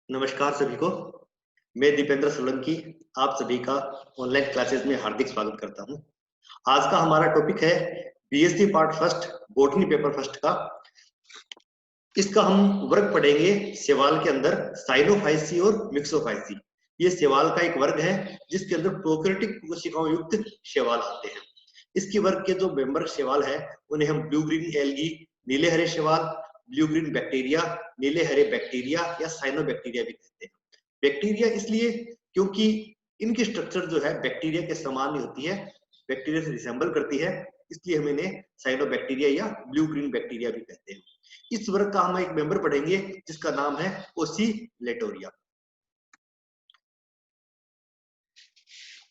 नमस्कार सभी को। मैं दीपेंद्र सोलंकी आप सभी का ऑनलाइन क्लासेस में हार्दिक स्वागत करता हूं। आज का हमारा टॉपिक है BSc part first botany paper first का। इसका हम वर्ग पढ़ेंगे शैवाल के अंदर साइनोफाइसी और मिक्सोफाइसी। ये शैवाल का एक वर्ग है जिसके अंदर प्रोकैरियोटिक कोशिकाओं युक्त शैवाल आते हैं। इसकी वर्ग के जो मेंबर शैवाल है उन्हें हम ब्लू ग्रीन एल्गी, नीले हरे शैवाल, ब्लू ग्रीन बैक्टीरिया, नीले हरे बैक्टीरिया या साइनोबैक्टीरिया भी कहते हैं। बैक्टीरिया इसलिए क्योंकि इनकी स्ट्रक्चर जो है बैक्टीरिया के समान ही होती है, बैक्टीरिया से रिसेंबल करती है, इसलिए हम इन्हें साइनोबैक्टीरिया या ब्लू ग्रीन बैक्टीरिया भी कहते हैं। इस वर्ग का हम एक मेंबर पढ़ेंगे जिसका नाम है ओसिलेटोरिया।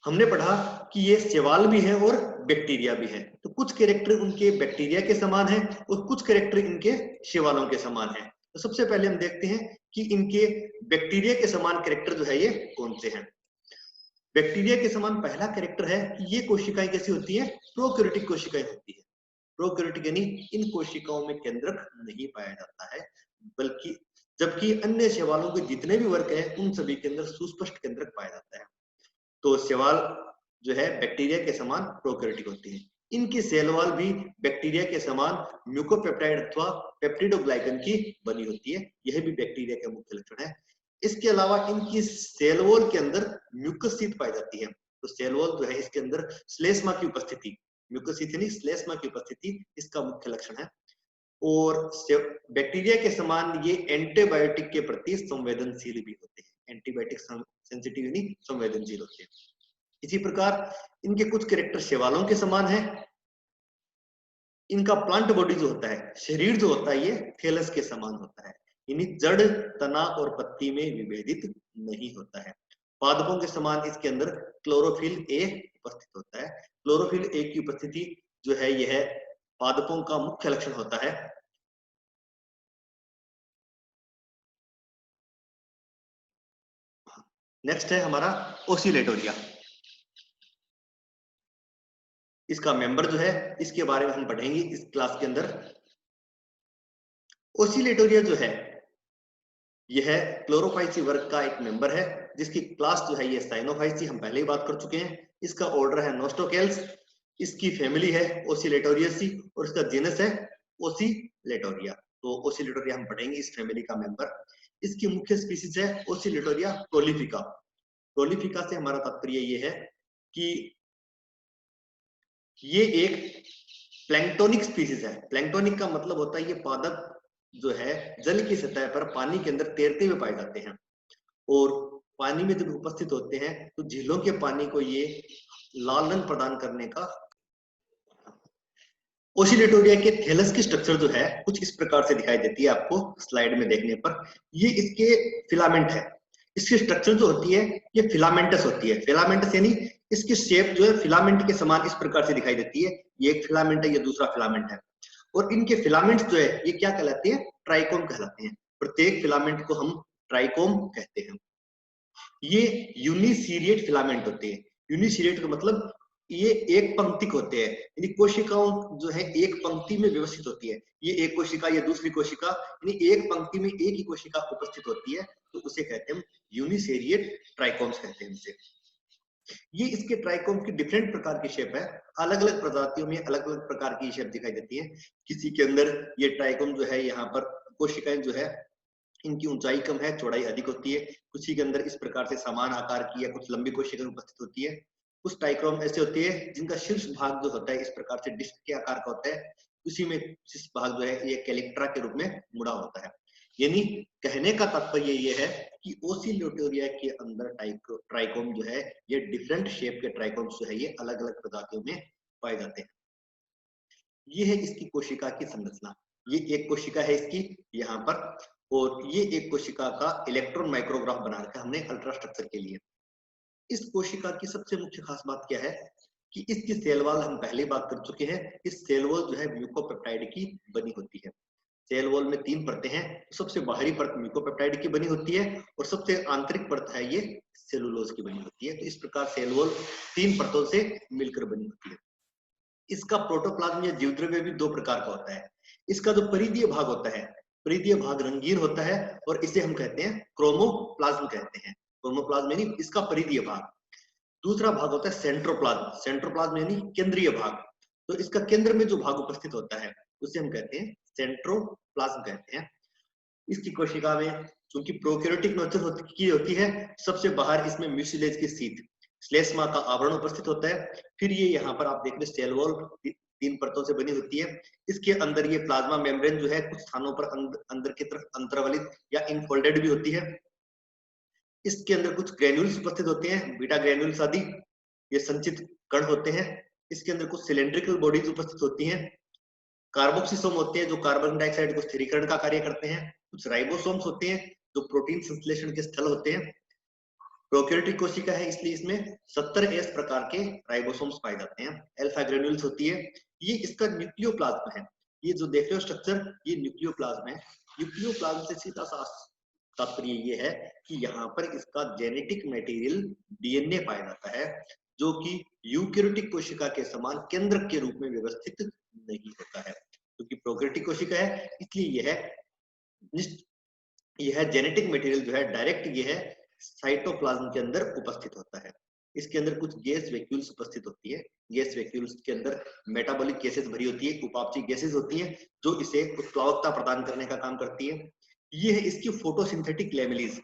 हमने पढ़ा कि ये शैवाल भी है और बैक्टीरिया भी है, तो कुछ कैरेक्टर उनके बैक्टीरिया के समान है और कुछ कैरेक्टर इनके शैवालों के समान है। तो सबसे पहले हम देखते हैं कि इनके बैक्टीरिया के समान कैरेक्टर जो है ये कौन से हैं। बैक्टीरिया के समान पहला कैरेक्टर है कि ये कोशिकाएं कैसी होती है, प्रोकैरियोटिक कोशिकाएं होती है। प्रोकैरियोटिक यानी इन कोशिकाओं में केंद्रक नहीं पाया जाता है, बल्कि जबकि अन्य शैवालों के जितने भी वर्ग हैं उन सभी के अंदर सुस्पष्ट केंद्रक पाया जाता है। तो शैवाल जो है बैक्टीरिया के समान प्रोकैरियोटिक होते हैं। इनकी सेल वॉल भी बैक्टीरिया के समान म्यूकोपेप्टाइड अथवा पेप्टिडोग्लाइकन की बनी होती है। यह भी बैक्टीरिया का मुख्य लक्षण है। इसके अलावा इनकी सेल वॉल के अंदर म्यूकस शीट पाई जाती है। तो सेल वॉल जो है इसके अंदर श्लेष्मा की उपस्थिति, म्यूकस शीट यानी श्लेष्मा की उपस्थिति इसका मुख्य लक्षण है। और बैक्टीरिया के समान ये एंटीबायोटिक के प्रति संवेदनशील भी होते हैं। एंटीबायोटिक सेंसिटिव यानी संवेदनशील होते हैं। इसी प्रकार इनके कुछ कैरेक्टर शैवालों के समान है। इनका प्लांट बॉडी जो होता है, शरीर जो होता है, ये थैलस के समान होता है, यानी जड़, तना और पत्ती में विभेदित नहीं होता है। पादपों के समान इसके अंदर क्लोरोफिल ए उपस्थित होता है। क्लोरोफिल ए की उपस्थिति जो है यह पादपों का मुख्य लक्षण होता है। नेक्स्ट है हमारा ओसिलेटोरिया। इसका मेंबर जो है इसके बारे में हम पढ़ेंगे इस क्लास के अंदर। ओसिलेटोरिया जो है यह क्लोरोफाइसी वर्ग का एक मेंबर है जिसकी क्लास जो है ये साइनोफाइसी, हम पहले ही बात कर चुके हैं। इसका ऑर्डर है नोस्टोकेल्स, इसकी फैमिली है ओसिलेटोरियसी और इसका जीनस है ओसिलेटोरिया। तो ओसिलेटोरिया हम पढ़ेंगे इस फैमिली का मेंबर। इसकी मुख्य स्पीसीज है ओसिलेटोरिया प्रोलिफिका। प्रोलिफिका से हमारा तात्पर्य ये है कि ये एक प्लैंक्टोनिक स्पीसीज है। प्लैंक्टोनिक का मतलब होता है ये पादप जो है जल की सतह पर पानी के अंदर तैरते हुए पाए जाते हैं और पानी में जब उपस्थित होते हैं तो झीलों के पानी को ये लाल रंग प्रदान करने का। ओसिलेटोरिया के थैलस की स्ट्रक्चर जो है कुछ इस प्रकार से दिखाई देती है आपको स्लाइड में देखने पर। ये इसके फिलामेंट है। इसकी स्ट्रक्चर जो होती है ये फिलामेंटस होती है। फिलामेंटस यानी इसकी शेप जो है फिलामेंट के समान इस प्रकार से दिखाई देती है। ये एक फिलामेंट है, ये दूसरा फिलामेंट है और इनके फिलामेंट्स जो है ये क्या कहलाते हैं, ट्राइकोम कहलाते हैं। प्रत्येक फिलामेंट को हम ट्राइकोम कहते हैं। ये यूनिसीरिएट फिलामेंट होते हैं। यूनिसीरिएट का मतलब ये एक पंक्तिक होते हैं, यानी कोशिकाओं जो है एक पंक्ति में व्यवस्थित होती है। ये एक कोशिका या दूसरी कोशिका यानी एक पंक्ति में एक ही कोशिका उपस्थित होती है, तो उसे कहते हैं यूनिसेरिएट ट्राइकोम्स कहते हैं इसे। ये इसके ट्राइकोम की डिफरेंट प्रकार की शेप है। अलग अलग प्रजातियों में अलग अलग प्रकार की शेप दिखाई देती है। किसी के अंदर ये ट्राइकोम जो है यहाँ पर कोशिकाएं जो है इनकी ऊंचाई कम है, चौड़ाई अधिक होती है। किसी के अंदर इस प्रकार से समान आकार की या कुछ लंबी कोशिकाएं उपस्थित होती है। कुछ ट्राइकोम ऐसे होते हैं जिनका शीर्ष भाग जो होता है इस प्रकार से डिस्क के आकार का होता है। उसी में शीर्ष भाग जो है ये कैलिक्ट्रा के रूप में मुड़ा होता है। यानी कहने का तात्पर्य ये है कि ओसिलेटोरिया के अंदर ट्राइकोम जो है ये डिफरेंट शेप के ट्राइकोम्स जो है ये अलग अलग प्रजातियों में पाए जाते हैं। ये है इसकी कोशिका की संरचना। ये एक कोशिका है इसकी यहाँ पर और ये एक कोशिका का इलेक्ट्रॉन माइक्रोग्राफ बना रखा है हमने अल्ट्रास्ट्रक्चर के लिए। इस कोशिका की सबसे मुख्य खास बात क्या है कि इसकी सेल वॉल हम पहले बात कर चुके हैं। इस सेल वॉल जो है म्यूकोपेप्टाइड की बनी होती है। सेल वॉल में 3 परतें हैं। सबसे बाहरी परत म्यूकोपेप्टाइड की बनी होती है और सबसे आंतरिक परत है ये सेलुलोज की बनी होती है। तो इस प्रकार सेल वॉल 3 परतों से मिलकर बनी होती है। इसका प्रोटोप्लाज्म या जीवद्रव्य भी 2 प्रकार का होता है। इसका जो परिधीय भाग होता है परिधीय भाग रंगीन होता है और इसे हम कहते हैं क्रोमोप्लाज्म कहते हैं। क्रोमोप्लाज्म यानी इसका परिधीय भाग। दूसरा भाग होता है सेंट्रोप्लाज्म। सेंट्रोप्लाज्म यानी केंद्रीय भाग। तो इसका केंद्र में जो भाग उपस्थित होता है उसे हम कहते हैं सेंट्रोप्लाज्म कहते हैं। इसकी कोशिका में चूंकि प्रोकैरियोटिक नेचर की होती है, सबसे बाहर इसमें म्यूसिलेज की सीट, श्लेष्मा का आवरण उपस्थित होता है। फिर ये यहाँ पर आप देख रहे सेल वॉल 3 परतों से बनी होती है। इसके अंदर ये प्लाज्मा मेम्ब्रेन जो है कुछ स्थानों पर अंदर की तरफ अंतर्वलित या इनफोल्डेड भी होती है। इसके अंदर कुछ ग्रेन्यूल्स उपस्थित होते हैं, बीटा ग्रेन्यूल्स आदि, ये संचित कण होते हैं। इसके अंदर कुछ सिलेंड्रिकल बॉडीज उपस्थित होती हैं। कार्बोक्सिसोम होते हैं जो कार्बन डाइऑक्साइड को स्थिरीकरण का कार्य करते हैं। कुछ राइबोसोम्स होते हैं जो प्रोटीन संश्लेषण के स्थल होते हैं। प्रोकैरियोटिक कोशिका है इसलिए इसमें 70S प्रकार के राइबोसोम्स पाए जाते हैं। अल्फा ग्रेन्यूल्स होती है, ये इसका न्यूक्लियोप्लाज्म है। ये जो देख रहे हो स्ट्रक्चर, ये न्यूक्लियोप्लाज्म है। न्यूक्लियोप्लाज्म से सीधा सा तात्पर्य ये है कि यहाँ पर इसका जेनेटिक मटेरियल डीएनए पाया जाता है, जो कि यूकैरियोटिक कोशिका के समान केंद्रक के रूप में व्यवस्थित नहीं होता है। क्योंकि प्रोकैरियोटिक कोशिका है इसलिए यह जेनेटिक मटेरियल जो है डायरेक्ट ये है साइटोप्लाज्म के अंदर उपस्थित होता है। इसके अंदर कुछ गैस वैक्यूल्स उपस्थित होती है। गैस वैक्यूल्स के अंदर मेटाबॉलिक गैसेस भरी होती है, उपापचयी गैसेस होती हैं जो इसे उत्प्लावकता प्रदान करने का काम करती है। ये है इसकी फोटोसिंथेटिक लैमेलिस,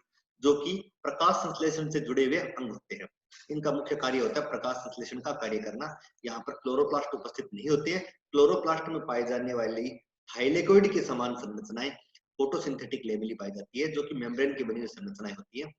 जो कि प्रकाश संश्लेषण से जुड़े हुए अंग होते हैं। इनका मुख्य कार्य होता है प्रकाश संश्लेषण का कार्य करना। यहाँ पर क्लोरोप्लास्ट उपस्थित नहीं होते हैं। क्लोरोप्लास्ट में पाई जाने वाली थाइलेकोइड के समान संरचनाएं फोटोसिंथेटिक लेमेली पाई जाती है, जो कि मेम्ब्रेन की बनी हुई संरचनाएं होती है।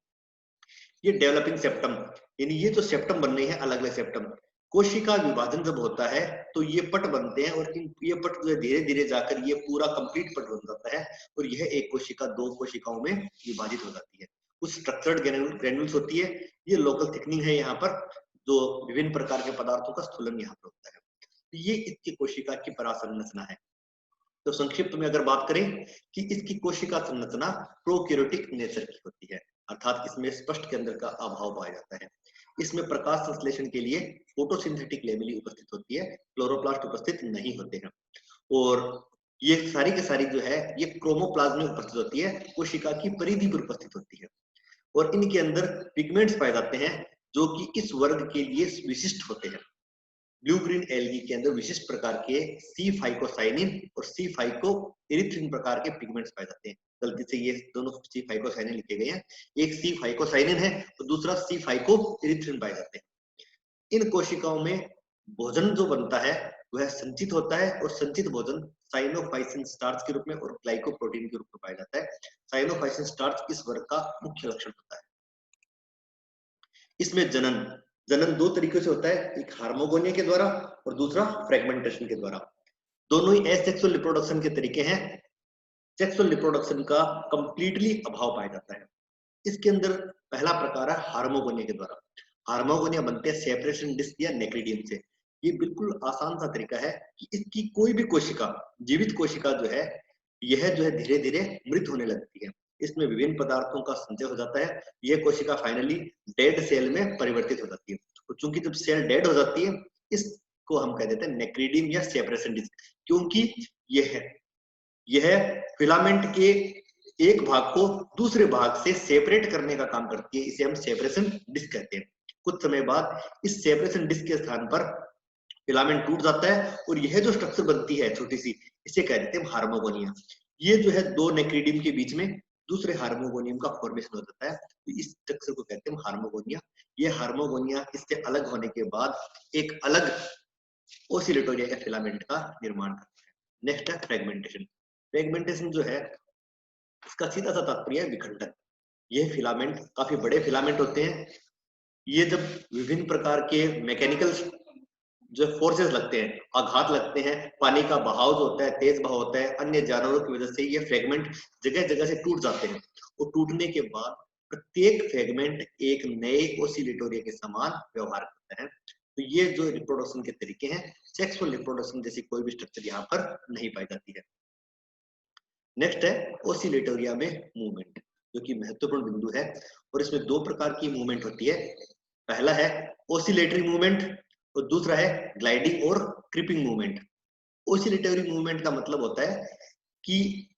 ये डेवलपिंग सेप्टम, यानी ये जो सेप्टम बन रही है अलग अलग सेप्टम, कोशिका विभाजन जब होता है तो ये पट बनते हैं और ये पट जो है धीरे धीरे जाकर ये पूरा कंप्लीट पट बन जाता है और यह एक कोशिका 2 कोशिकाओं में विभाजित हो जाती है। कुछ स्ट्रक्चर्ड ग्रेन्यूल्स होती है, ये लोकल थिकनिंग है यहाँ पर, जो विभिन्न प्रकार के पदार्थों का स्थूलन यहाँ पर होता है। ये इसकी कोशिका की परासंरचना है। तो संक्षिप्त में अगर बात करें कि इसकी कोशिका संरचना प्रोकैरियोटिक नेचर की होती है, अर्थात इसमें स्पष्ट केंद्र का अभाव पाया जाता है। इसमें प्रकाश संश्लेषण के लिए फोटोसिंथेटिक लेमेली उपस्थित होती है, क्लोरोप्लास्ट उपस्थित नहीं होते हैं। और ये सारी की सारी जो है ये क्रोमोप्लाज्म में उपस्थित होती है, कोशिका की परिधि पर उपस्थित होती है। और इनके अंदर पिगमेंट्स पाए जाते हैं जो कि इस वर्ग के लिए विशिष्ट होते हैं। ब्लू ग्रीन एल्गी के अंदर विशिष्ट प्रकार के सी फाइकोसाइनिन और सी फाइकोइरिथ्रिन प्रकार के पिगमेंट्स पाए जाते हैं। गलती से ये दोनों सी फाइकोसाइनिन लिखे गए हैं, एक सी फाइकोसाइनिन है और दूसरा सी फाइकोइरिथ्रिन पाए जाते हैं। इन कोशिकाओं में भोजन जो बनता है वह संचित होता है और संचित भोजन साइनोफाइसिन स्टार्च के रूप में और ग्लाइकोप्रोटीन के रूप में पाया जाता है। साइनोफाइसिन स्टार्च इस वर्ग का मुख्य लक्षण होता है। इसमें जनन 2 तरीके से होता है, एक हार्मोगोनिया के द्वारा और दूसरा फ्रेगमेंटेशन के द्वारा। दोनों ही एसेक्सुअल रिप्रोडक्शन के तरीके हैं। सेक्सुअल रिप्रोडक्शन का कंप्लीटली अभाव पाया जाता है। इसके अंदर पहला प्रकार है हार्मोगोनिया के द्वारा। हार्मोगोनिया बनते हैं सेपरेशन डिस्क या नेक्रिडियम से। ये बिल्कुल आसान सा तरीका है कि इसकी कोई भी कोशिका, जीवित कोशिका जो है, यह जो है धीरे धीरे मृत होने लगती है। इसमें विभिन्न पदार्थों का संचय हो जाता है। यह कोशिका फाइनली डेड सेल में परिवर्तित हो जाती है। तो चूंकि जब सेल डेड हो जाती है, इसको हम कह देते हैं नेक्रिडियम या सेपरेशन डिस्क, क्योंकि यह फिलामेंट के एक भाग को दूसरे भाग से सेपरेट करने का काम करती है। इसे हम सेपरेशन डिस्क कहते हैं। कुछ समय बाद इस सेपरेशन डिस्क के स्थान पर फिलामेंट टूट जाता है और यह जो स्ट्रक्चर बनती है छोटी सी, इसे कह देते हैं हार्मोगोनिया। ये जो है 2 नेक्रिडियम के बीच में दूसरे हार्मोगोनियम का फॉर्मेशन हो जाता है, तो इस स्ट्रक्चर को कहते हैं हार्मोगोनिया। ये हार्मोगोनिया इससे अलग होने के बाद एक अलग ओसिलेटोरिया या फिलामेंट का निर्माण करता है। नेक्स्ट है फ्रेगमेंटेशन। फ्रेगमेंटेशन जो है इसका सीधा सा तात्पर्य है विखंडन। ये फिलामेंट काफी बड़े फिलामेंट होते हैं। ये जब विभिन्न प्रकार के मैकेनिकल जो फोर्सेस लगते हैं, आघात लगते हैं, पानी का बहाव जो होता है, तेज बहाव होता है, अन्य जानवरों की वजह से ये फ्रेगमेंट जगह जगह से टूट जाते हैं। और टूटने के बाद प्रत्येक फ्रेगमेंट एक नए ओसिलेटोरिया के समान व्यवहार करता है। तो ये जो रिप्रोडक्शन के तरीके हैं, सेक्सुअल रिप्रोडक्शन जैसी कोई भी स्ट्रक्चर यहाँ पर नहीं पाई जाती है। नेक्स्ट है ओसिलेटोरिया में मूवमेंट, जो कि महत्वपूर्ण बिंदु है। और इसमें 2 प्रकार की मूवमेंट होती है। पहला है ओसिलेटरी मूवमेंट और दूसरा है ग्लाइडिंग और क्रीपिंग मूवमेंट। ओसिलेटरी मूवमेंट का मतलब होता है कि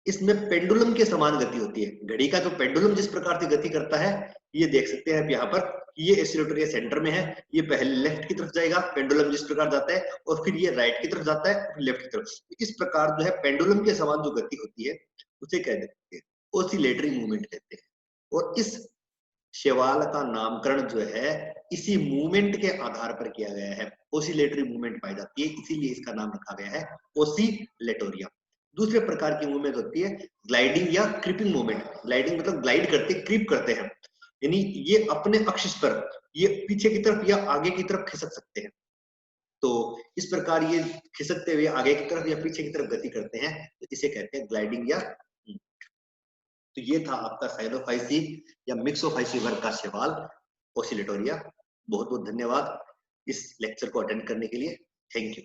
इसमें पेंडुलम के समान गति होती है। घड़ी का जो पेंडुलम जिस प्रकार से गति करता है, ये देख सकते हैं आप यहाँ पर, ये एसिलेटर सेंटर में है, ये पहले लेफ्ट की तरफ जाएगा, पेंडुलम जिस प्रकार जाता है, और फिर ये राइट की तरफ जाता है, फिर लेफ्ट की तरफ। इस प्रकार जो है पेंडुलम के समान जो गति होती है उसे कह देते हैं ओसिलेटरी मूवमेंट कहते हैं। और इस शैवाल का नामकरण जो है इसी मूवमेंट के आधार पर किया गया है। ओसिलेटरी मूवमेंट पाई जाती है, इसीलिए इसका नाम रखा गया है ओसिलेटोरिया। दूसरे प्रकार की मूवमेंट होती है ग्लाइडिंग या क्रीपिंग मूवमेंट। ग्लाइडिंग मतलब ग्लाइड करते, क्रीप करते हैं, यानी ये अपने अक्ष पर ये पीछे की तरफ या आगे की तरफ खिसक सकते हैं। तो इस प्रकार ये खिसकते हुए आगे की तरफ या पीछे की तरफ गति करते हैं, तो इसे कहते हैं ग्लाइडिंग या। तो ये था आपका साइनोफाइसी या मिक्सोफाइसी वर्ग का सवाल ओसिलेटोरिया। बहुत बहुत धन्यवाद इस लेक्चर को अटेंड करने के लिए। Thank you.